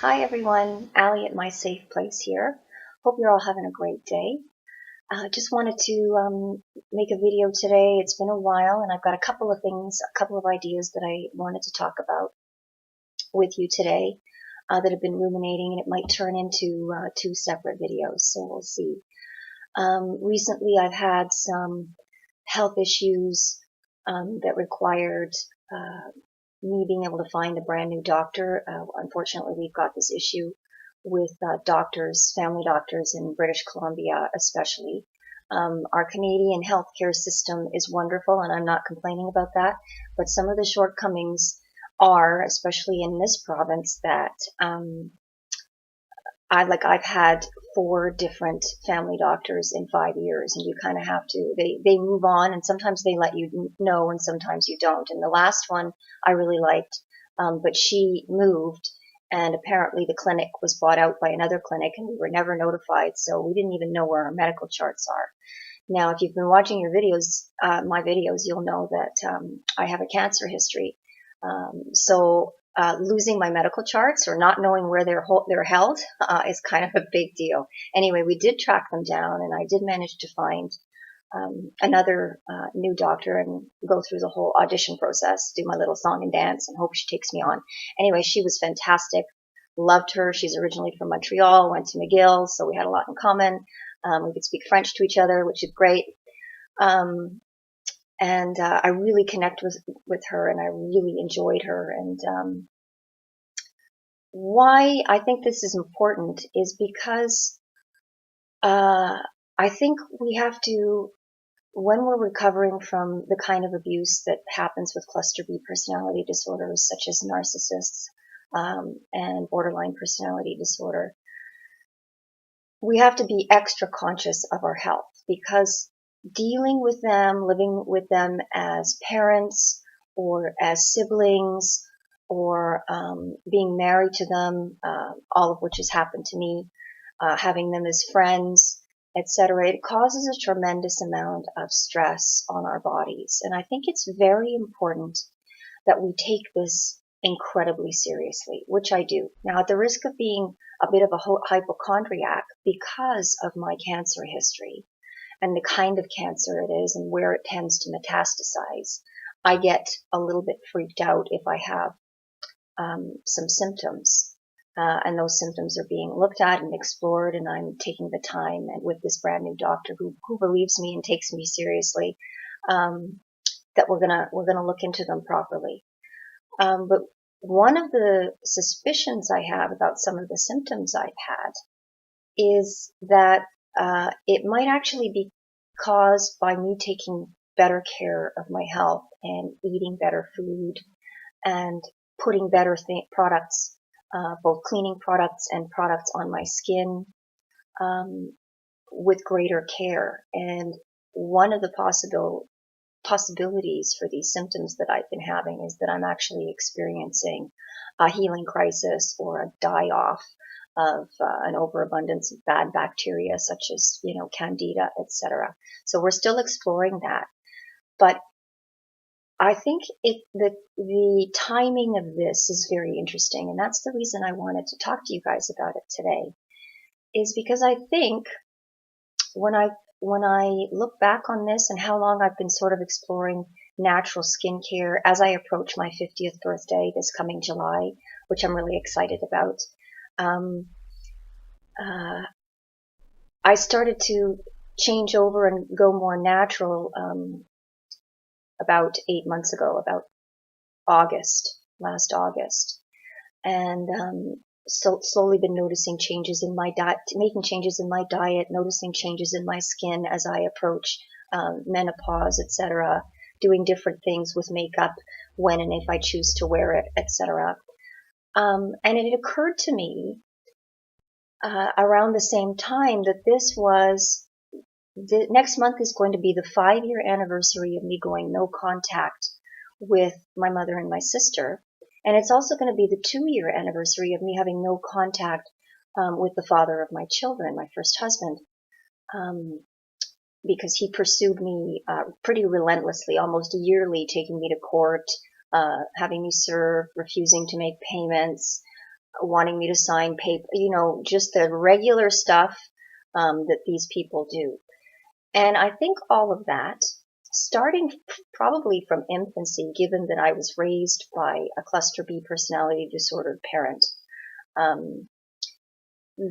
Hi everyone, Allie at My Safe Place here. Hope you're all having a great day. Just wanted to make a video today. It's been a while and I've got a couple of things, a couple of ideas that I wanted to talk about with you today that have been ruminating, and it might turn into two separate videos, so we'll see. Recently I've had some health issues that required me being able to find a brand new doctor. Unfortunately, we've got this issue with doctors, family doctors in British Columbia especially. Our Canadian healthcare system is wonderful, and I'm not complaining about that, but some of the shortcomings are, especially in this province, that I've had 4 different family doctors in 5 years, and you kind of have to, they move on, and sometimes they let you know and sometimes you don't. And the last one I really liked, but she moved, and apparently the clinic was bought out by another clinic and we were never notified, so we didn't even know where our medical charts are. Now, if you've been watching your videos, my videos, you'll know that I have a cancer history. So losing my medical charts or not knowing where they're held is kind of a big deal. Anyway, we did track them down, and I did manage to find another new doctor and go through the whole audition process, do my little song and dance, and hope she takes me on. Anyway, she was fantastic. Loved her. She's originally from Montreal, went to McGill, so we had a lot in common. We could speak French to each other, which is great. And I really connect with her, and I really enjoyed her. And why I think this is important is because I think we have to, when we're recovering from the kind of abuse that happens with cluster B personality disorders, such as narcissists and borderline personality disorder, we have to be extra conscious of our health, because dealing with them, living with them as parents or as siblings, or being married to them, all of which has happened to me, having them as friends, etc., it causes a tremendous amount of stress on our bodies. And I think it's very important that we take this incredibly seriously, which I do. Now, at the risk of being a bit of a hypochondriac because of my cancer history and the kind of cancer it is and where it tends to metastasize, I get a little bit freaked out if I have some symptoms. And those symptoms are being looked at and explored, and I'm taking the time and with this brand new doctor who believes me and takes me seriously, that we're gonna look into them properly. But one of the suspicions I have about some of the symptoms I've had is that it might actually be caused by me taking better care of my health and eating better food and putting better products, both cleaning products and products on my skin, with greater care. And one of the possibilities for these symptoms that I've been having is that I'm actually experiencing a healing crisis or a die-off of an overabundance of bad bacteria, such as, candida, etc. So we're still exploring that. But I think the timing of this is very interesting, and that's the reason I wanted to talk to you guys about it today, is because I think when I look back on this and how long I've been sort of exploring natural skincare as I approach my 50th birthday this coming July, which I'm really excited about, I started to change over and go more natural about 8 months ago, about last August. And so slowly been noticing changes in my diet, making changes in my diet, noticing changes in my skin as I approach menopause, etc., doing different things with makeup when and if I choose to wear it, etc. And it occurred to me around the same time that next month is going to be the 5-year anniversary of me going no contact with my mother and my sister. And it's also going to be the 2-year anniversary of me having no contact with the father of my children, my first husband, because he pursued me pretty relentlessly, almost yearly, taking me to court, having me serve, refusing to make payments, wanting me to sign paper, just the regular stuff that these people do. And I think all of that, starting probably from infancy, given that I was raised by a cluster B personality disordered parent, um,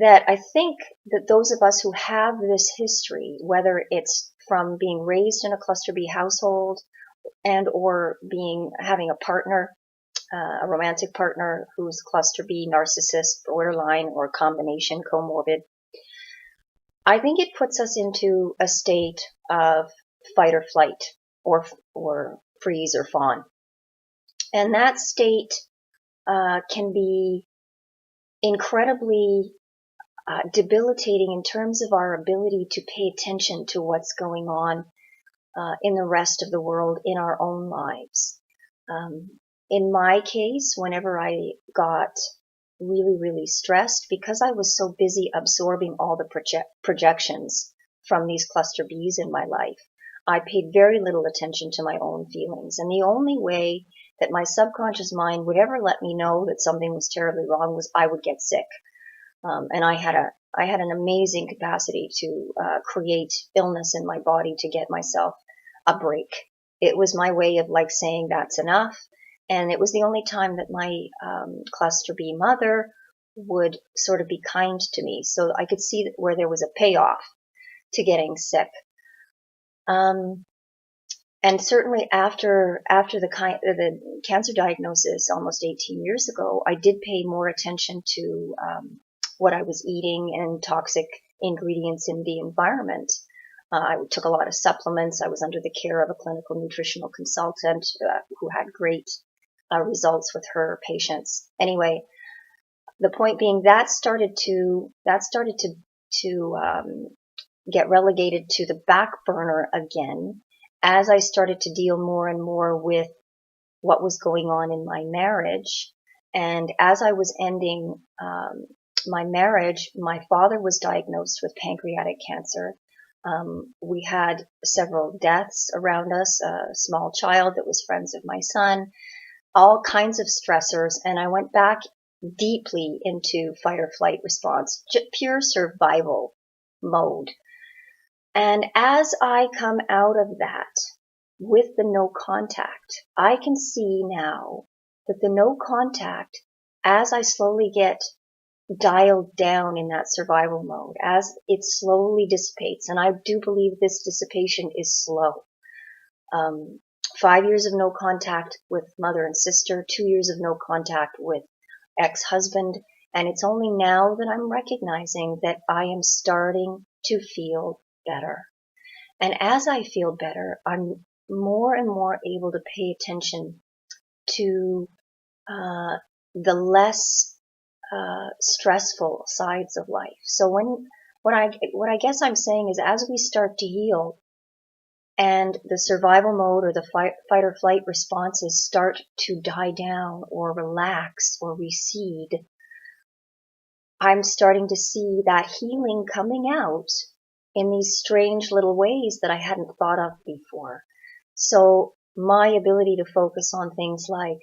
that I think that those of us who have this history, whether it's from being raised in a cluster B household and or having a partner, a romantic partner who's cluster B, narcissist, borderline, or combination comorbid, I think it puts us into a state of fight or flight, or freeze or fawn. And that state can be incredibly debilitating in terms of our ability to pay attention to what's going on in the rest of the world, in our own lives. In my case, whenever I got really, really stressed, because I was so busy absorbing all the projections from these cluster Bs in my life, I paid very little attention to my own feelings. And the only way that my subconscious mind would ever let me know that something was terribly wrong was I would get sick. And I had an amazing capacity to create illness in my body to get myself a break. It was my way of saying that's enough. And it was the only time that my cluster B mother would sort of be kind to me. So I could see where there was a payoff to getting sick. And certainly after the cancer diagnosis almost 18 years ago, I did pay more attention to what I was eating and toxic ingredients in the environment. I took a lot of supplements. I was under the care of a clinical nutritional consultant who had great results with her patients. Anyway, the point being that started to get relegated to the back burner again as I started to deal more and more with what was going on in my marriage. And as I was ending my marriage, my father was diagnosed with pancreatic cancer. We had several deaths around us, a small child that was friends of my son, all kinds of stressors. And I went back deeply into fight or flight response, pure survival mode. And as I come out of that with the no contact, I can see now that the no contact, as I slowly get dialed down in that survival mode, as it slowly dissipates, and I do believe this dissipation is slow. 5 years of no contact with mother and sister, 2 years of no contact with ex-husband, and it's only now that I'm recognizing that I am starting to feel better. And as I feel better, I'm more and more able to pay attention to the less stressful sides of life. So what I guess I'm saying is, as we start to heal and the survival mode or the fight or flight responses start to die down or relax or recede, I'm starting to see that healing coming out in these strange little ways that I hadn't thought of before. So my ability to focus on things like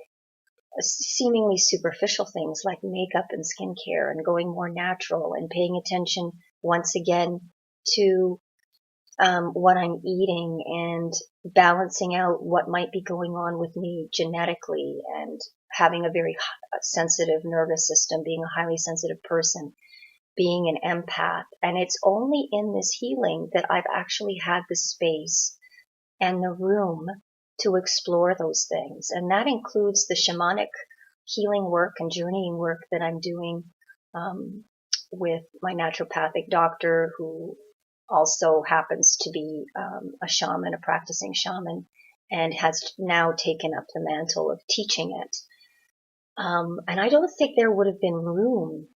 seemingly superficial things like makeup and skincare and going more natural and paying attention once again to what I'm eating and balancing out what might be going on with me genetically and having a very sensitive nervous system, being a highly sensitive person, being an empath. And it's only in this healing that I've actually had the space and the room to explore those things. And that includes the shamanic healing work and journeying work that I'm doing with my naturopathic doctor, who also happens to be a shaman, a practicing shaman, and has now taken up the mantle of teaching it. And I don't think there would have been room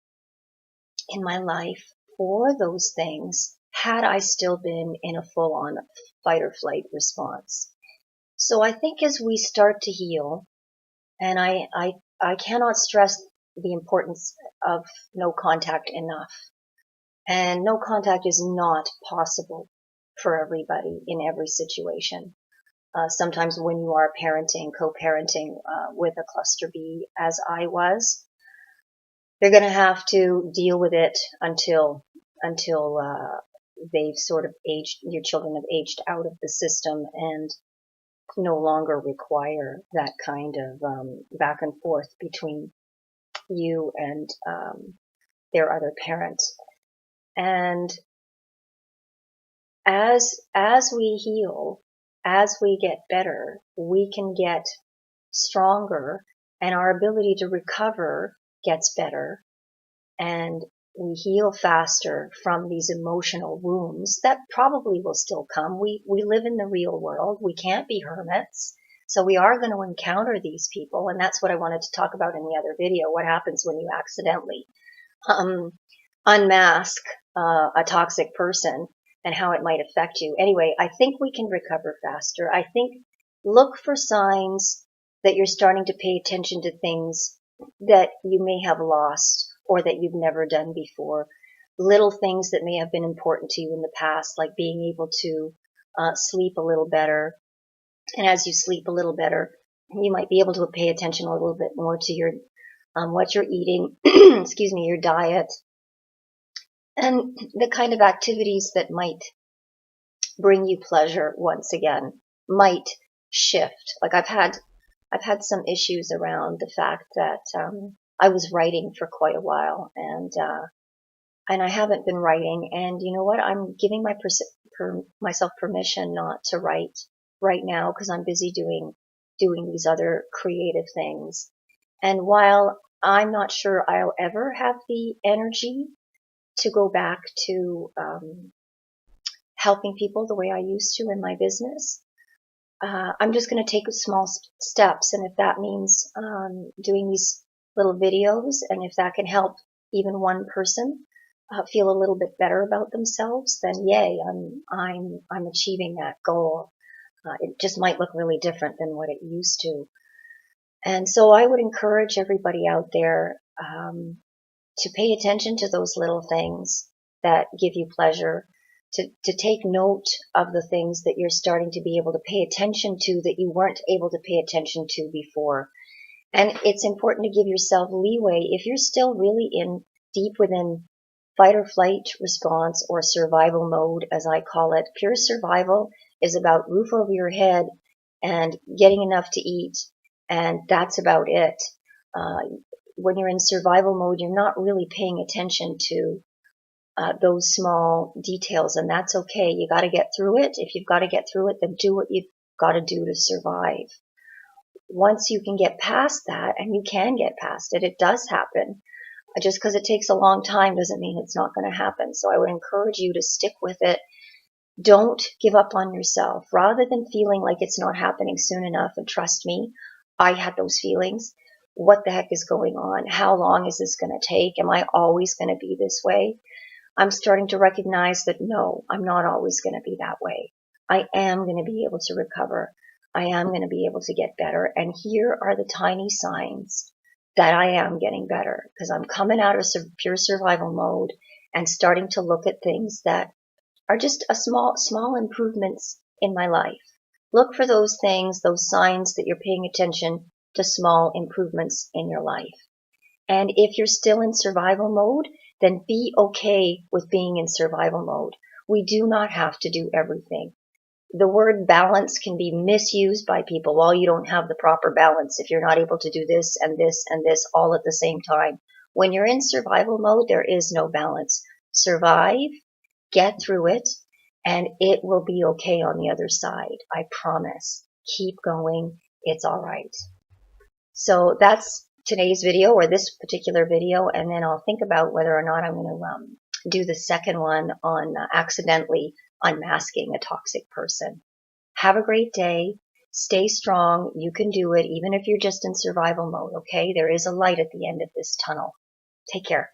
in my life for those things had I still been in a full-on fight or flight response. So I think as we start to heal, and I cannot stress the importance of no contact enough. And no contact is not possible for everybody in every situation. Sometimes when you are parenting, co-parenting with a cluster B, as I was, they're going to have to deal with it until they've sort of aged, your children have aged out of the system and no longer require that kind of back and forth between you and their other parent. And as we heal, as we get better, we can get stronger, and our ability to recover gets better, and we heal faster from these emotional wounds that probably will still come. We live in the real world. We can't be hermits. So we are going to encounter these people, and that's what I wanted to talk about in the other video. What happens when you accidentally unmask a toxic person and how it might affect you. Anyway, I think we can recover faster. I think look for signs that you're starting to pay attention to things that you may have lost or that you've never done before. Little things that may have been important to you in the past, like being able to sleep a little better. And as you sleep a little better, you might be able to pay attention a little bit more to your what you're eating, excuse me, your diet, and the kind of activities that might bring you pleasure once again might shift. Like I've had some issues around the fact that I was writing for quite a while, and I haven't been writing. And you know what? I'm giving myself permission not to write right now because I'm busy doing these other creative things. And while I'm not sure I'll ever have the energy to go back to helping people the way I used to in my business, I'm just going to take small steps. And if that means doing these little videos, and if that can help even one person feel a little bit better about themselves, then yay, I'm achieving that goal. It just might look really different than what it used to. And so I would encourage everybody out there to pay attention to those little things that give you pleasure, to take note of the things that you're starting to be able to pay attention to that you weren't able to pay attention to before. And it's important to give yourself leeway. If you're still really deep within fight or flight response, or survival mode, as I call it, pure survival is about roof over your head and getting enough to eat, and that's about it. When you're in survival mode, you're not really paying attention to those small details, and that's okay. You got to get through it. If you've got to get through it, then do what you've got to do to survive. Once you can get past that, and you can get past it, it does happen. Just because it takes a long time doesn't mean it's not going to happen. So I would encourage you to stick with it. Don't give up on yourself. Rather than feeling like it's not happening soon enough, and trust me, I had those feelings. What the heck is going on? How long is this going to take? Am I always going to be this way? I'm starting to recognize that no, I'm not always going to be that way. I am going to be able to recover. I am going to be able to get better. And here are the tiny signs that I am getting better, because I'm coming out of pure survival mode and starting to look at things that are just a small improvements in my life. Look for those things, those signs that you're paying attention to small improvements in your life. And if you're still in survival mode, then be okay with being in survival mode. We do not have to do everything. The word balance can be misused by people. Well, you don't have the proper balance if you're not able to do this and this and this all at the same time. When you're in survival mode, there is no balance. Survive, get through it, and it will be okay on the other side. I promise. Keep going. It's all right. So that's today's video, or this particular video, and then I'll think about whether or not I'm going to do the second one on accidentally unmasking a toxic person. Have a great day. Stay strong. You can do it, even if you're just in survival mode, okay? There is a light at the end of this tunnel. Take care.